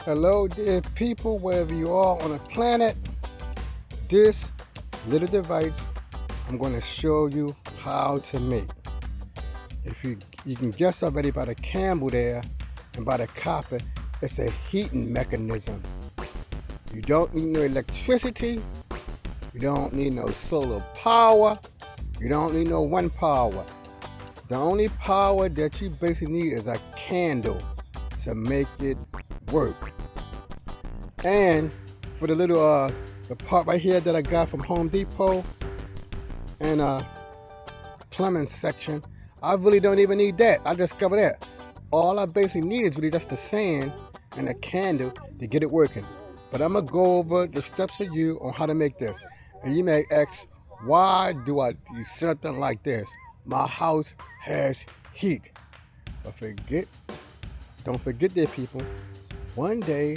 Hello, dear people, wherever you are on the planet. This little device I'm going to show you how to make. If you can guess already by the candle there and by the copper, it's a heating mechanism. You don't need no electricity. You don't need no solar power. You don't need no wind power. The only power that you basically need is a candle to make it work. And for the little the part right here that I got from Home Depot and plumbing section, I really don't even need that. I discovered that all I basically need is really just the sand and a candle to get it working. But I'm gonna go over the steps for you on how to make this. And you may ask, why do I do something like this? My house has heat. But don't forget there, people, one day,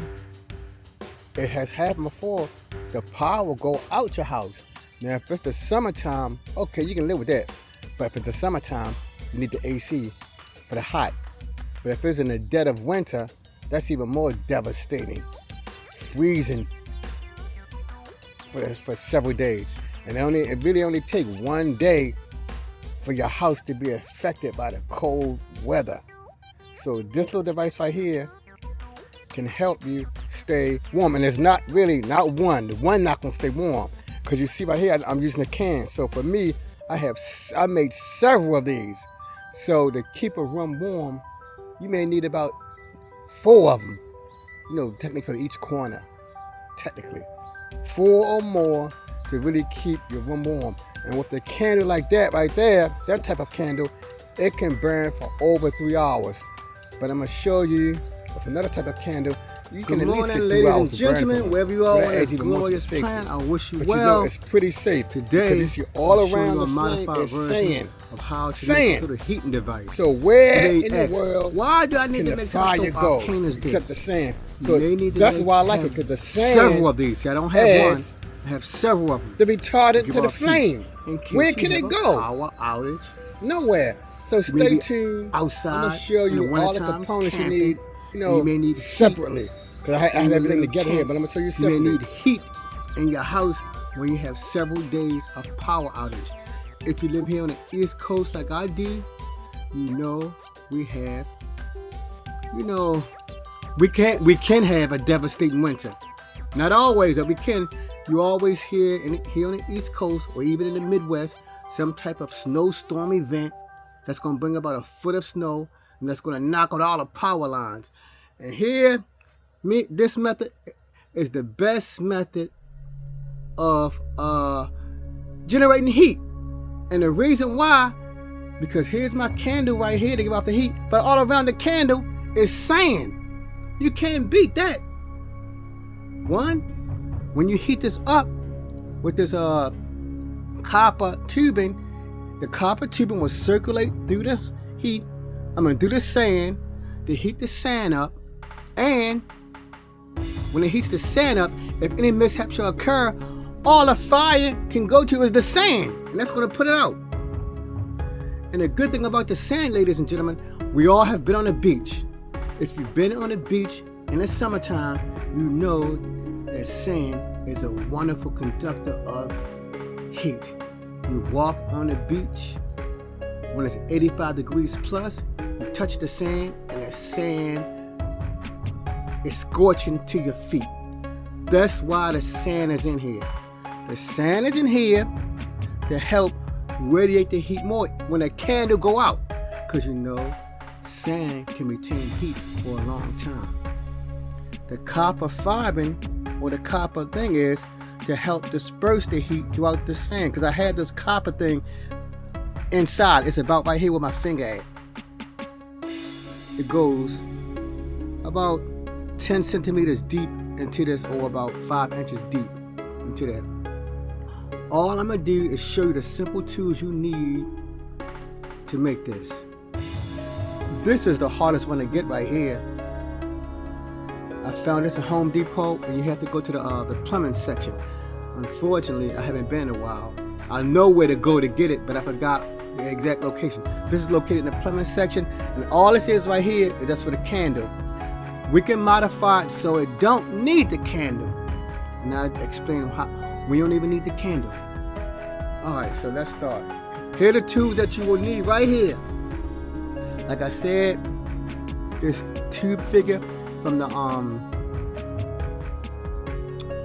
it has happened before, the power will go out your house. Now, if it's the summertime, okay, you can live with that. But if it's the summertime, you need the AC for the hot. But if it's in the dead of winter, that's even more devastating. Freezing for several days. And it really only takes one day for your house to be affected by the cold weather. So this little device right here can help you stay warm. And it's not one. The one not gonna stay warm. Because you see right here, I'm using a can. So for me, I made several of these. So to keep a room warm, you may need about 4 of them. Technically for each corner. Technically. 4 or more to really keep your room warm. And with the candle like that right there, that type of candle, it can burn for over 3 hours. But I'm gonna show you with another type of candle, you can at least get 3 hours to burn. Good morning, ladies and gentlemen, wherever you are on this glorious planet, I wish you well. It's pretty safe. Today, you see all around the flame is sand. Of how to make a heating device. So where in the world why do I need to make fire go except the sand? So that's why I like it, because the sand. Several of these. See, I don't have one. I have several of them. To be retardant to the flame. Where can it go? Power outage. Nowhere. So stay tuned. Outside. I'm gonna show you all the components you need. You may need separately. Because I have everything together here, but I'm gonna show you separately. You may need heat in your house when you have several days of power outage. If you live here on the East Coast like I do, we can have a devastating winter. Not always, but we can. You always hear here on the East Coast or even in the Midwest some type of snowstorm event that's going to bring about a foot of snow and that's going to knock out all the power lines. And here, this method is the best method of generating heat. And the reason why, because here's my candle right here to give off the heat, but all around the candle is sand. You can't beat that. One, when you heat this up with this copper tubing, the copper tubing will circulate through this heat. Through the sand to heat the sand up. And when it heats the sand up, if any mishap shall occur, all the fire can go to is the sand, and that's going to put it out. And the good thing about the sand, ladies and gentlemen, we all have been on the beach. If you've been on the beach in the summertime, you know that sand is a wonderful conductor of heat. You walk on the beach when it's 85 degrees plus, you touch the sand, and the sand is scorching to your feet. That's why the sand is in here. The sand is in here to help radiate the heat more when a candle go out. Because sand can retain heat for a long time. The copper fiber or the copper thing is to help disperse the heat throughout the sand. Because I had this copper thing inside. It's about right here where my finger at. It goes about 10 centimeters deep into this, or about 5 inches deep into that. All I'm going to do is show you the simple tools you need to make this. This is the hardest one to get right here. I found this at Home Depot, and you have to go to the plumbing section. Unfortunately, I haven't been in a while. I know where to go to get it, but I forgot the exact location. This is located in the plumbing section, and all this is right here is just for the candle. we can modify it so it don't need the candle. And I explain how we don't even need the candle. Alright, so let's start. Here are the tubes that you will need right here. Like I said, this tube figure from the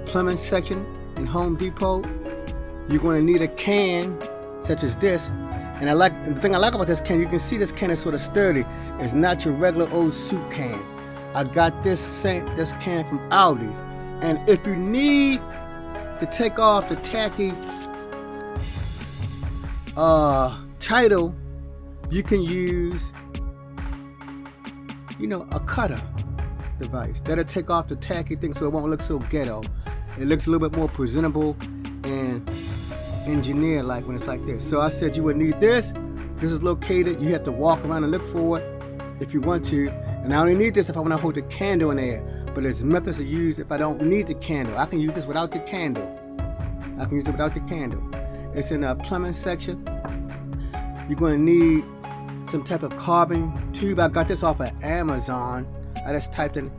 plumbing section in Home Depot. You're going to need a can such as this. And the thing I like about this can, you can see this can is sort of sturdy. It's not your regular old soup can. I got this can from Aldi's. And if you need to take off the tacky title, you can use, a cutter device. That'll take off the tacky thing so it won't look so ghetto. It looks a little bit more presentable and engineered like when it's like this. So I said you would need this. This is located. You have to walk around and look for it if you want to. And I only need this if I want to hold the candle in there. But there's methods to use if I don't need the candle. I can use this without the candle. It's in a plumbing section. You're going to need some type of carbon tube. I got this off of Amazon. I just typed in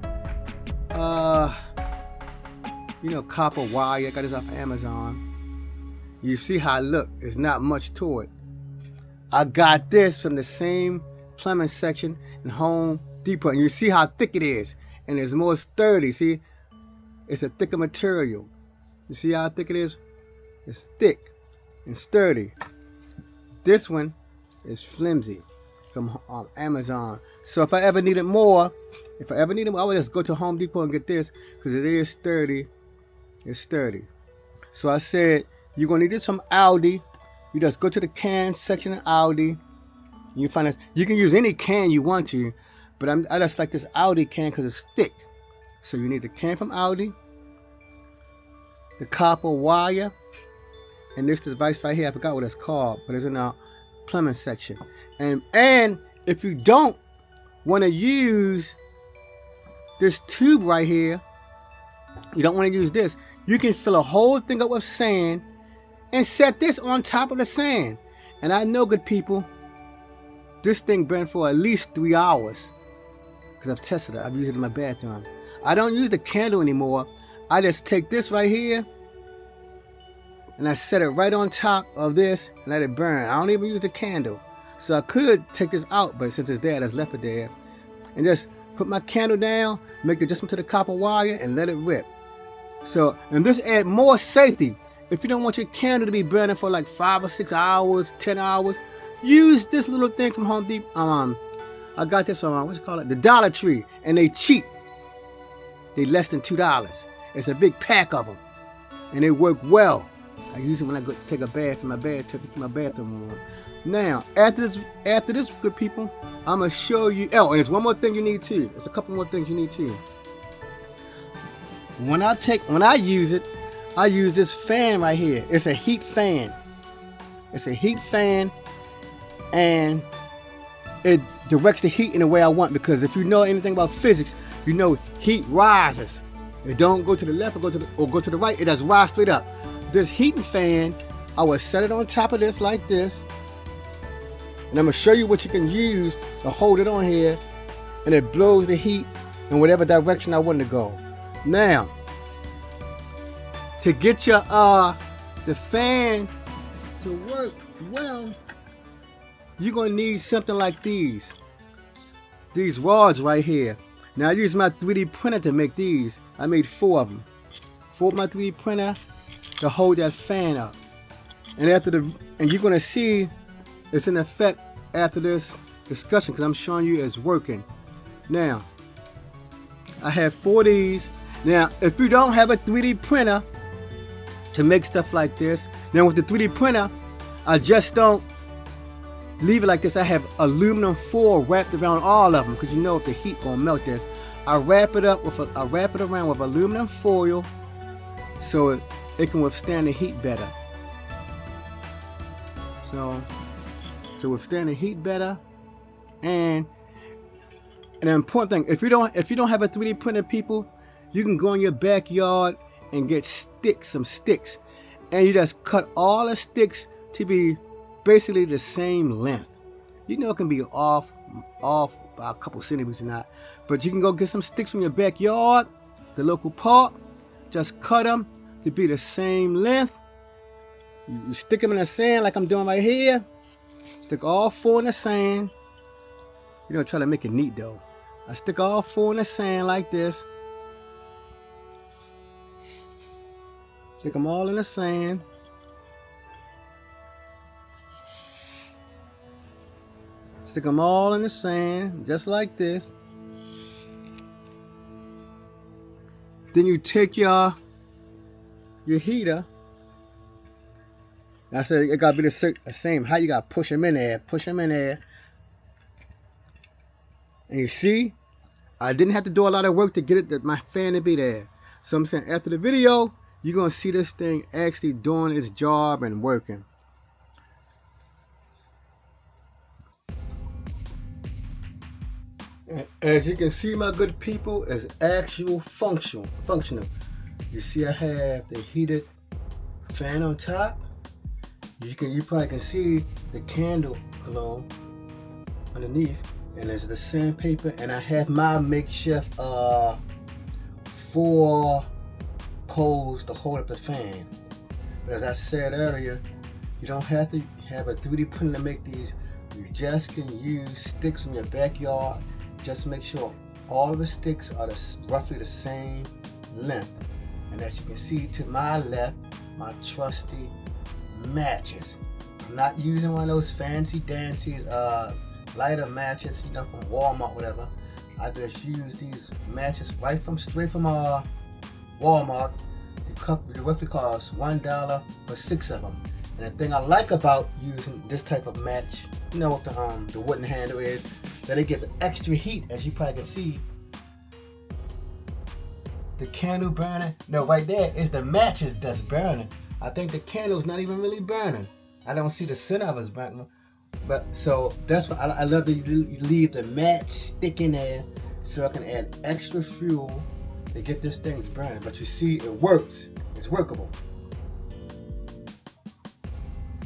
copper wire. I got this off of Amazon. You see how it look. There's not much to it. I got this from the same plumbing section in Home Depot. And you see how thick it is. And it's more sturdy. See? It's a thicker material. You see how thick it is? It's thick and sturdy. This one is flimsy from Amazon. So if I ever needed more, I would just go to Home Depot and get this because it is sturdy. It's sturdy. So I said, you're going to need this from Aldi. You just go to the can section of Aldi. You find this. You can use any can you want to, but I just like this Aldi can because it's thick. So you need the can from Aldi, the copper wire, and this device right here. I forgot what it's called, but it's in our plumbing section. And if you don't want to use this tube right here, you don't want to use this, you can fill a whole thing up with sand and set this on top of the sand. And I know, good people, this thing burned for at least 3 hours because I've tested it. I've used it in my bathroom. I don't use the candle anymore. I just take this right here and I set it right on top of this and let it burn. I don't even use the candle. So I could take this out, but since it's there, I just left it there. And just put my candle down, make the adjustment to the copper wire, and let it rip. So, and this add more safety. If you don't want your candle to be burning for like 5 or 6 hours, 10 hours, use this little thing from Home Depot. I got this from, the Dollar Tree, and they cheap. They less than $2. It's a big pack of them, and they work well. I use it when I go take a bath in my bathtub to keep my bathroom warm. Now, after this, good people, I'm gonna show you. Oh, and there's one more thing you need too. There's a couple more things you need too. When I use it, I use this fan right here. It's a heat fan. And it directs the heat in the way I want, because if you know anything about physics, you know heat rises. It don't go to the left or go to the right. It just rise straight up. This heating fan, I will set it on top of this like this. And I'm going to show you what you can use to hold it on here. And it blows the heat in whatever direction I want to go. Now, to get your the fan to work well, you're going to need something like these rods right here. Now I use my 3D printer to make these. I made 4 of them. 4 of my 3D printer to hold that fan up. And you're going to see it's in effect after this discussion, because I'm showing you it's working. Now, I have 4 of these. Now, if you don't have a 3D printer to make stuff like this, now with the 3D printer, I just don't leave it like this. I have aluminum foil wrapped around all of them, because you know if the heat gonna melt this. I wrap it around with aluminum foil so it can withstand the heat better. So to withstand the heat better, and an important thing, if you don't have a 3D printer, people, you can go in your backyard and get some sticks, and you just cut all the sticks to be basically the same length. You know it can be off about a couple centimeters or not. But you can go get some sticks from your backyard, the local park. Just cut them to be the same length. You stick them in the sand like I'm doing right here. Stick all 4 in the sand. You don't try to make it neat though. I stick all 4 in the sand like this. Stick them all in the sand. Stick them all in the sand, just like this. Then you take your heater. I said it gotta be the same height. You gotta push them in there, push them in there. And you see, I didn't have to do a lot of work to get my fan to be there. So I'm saying after the video, you're gonna see this thing actually doing its job and working. And as you can see, my good people, it's actual functional. You see, I have the heated fan on top. You probably can see the candle glow underneath, and there's the sandpaper, and I have my makeshift 4 poles to hold up the fan. But as I said earlier, you don't have to have a 3D printer to make these. You just can use sticks in your backyard. Just make sure all of the sticks are roughly the same length. And as you can see to my left, my trusty matches. I'm not using one of those fancy dancy lighter matches, you know, from Walmart, whatever. I just use these matches straight from Walmart. They roughly cost $1 for 6 of them. And the thing I like about using this type of match, you know what the wooden handle is, that it gives extra heat. As you probably can see, the candle burning. No, right there is the matches that's burning. I think the candle's not even really burning. I don't see the center of it's burning. But so that's why I love to leave the match stick in there so I can add extra fuel to get this thing burning. But you see, it works. It's workable.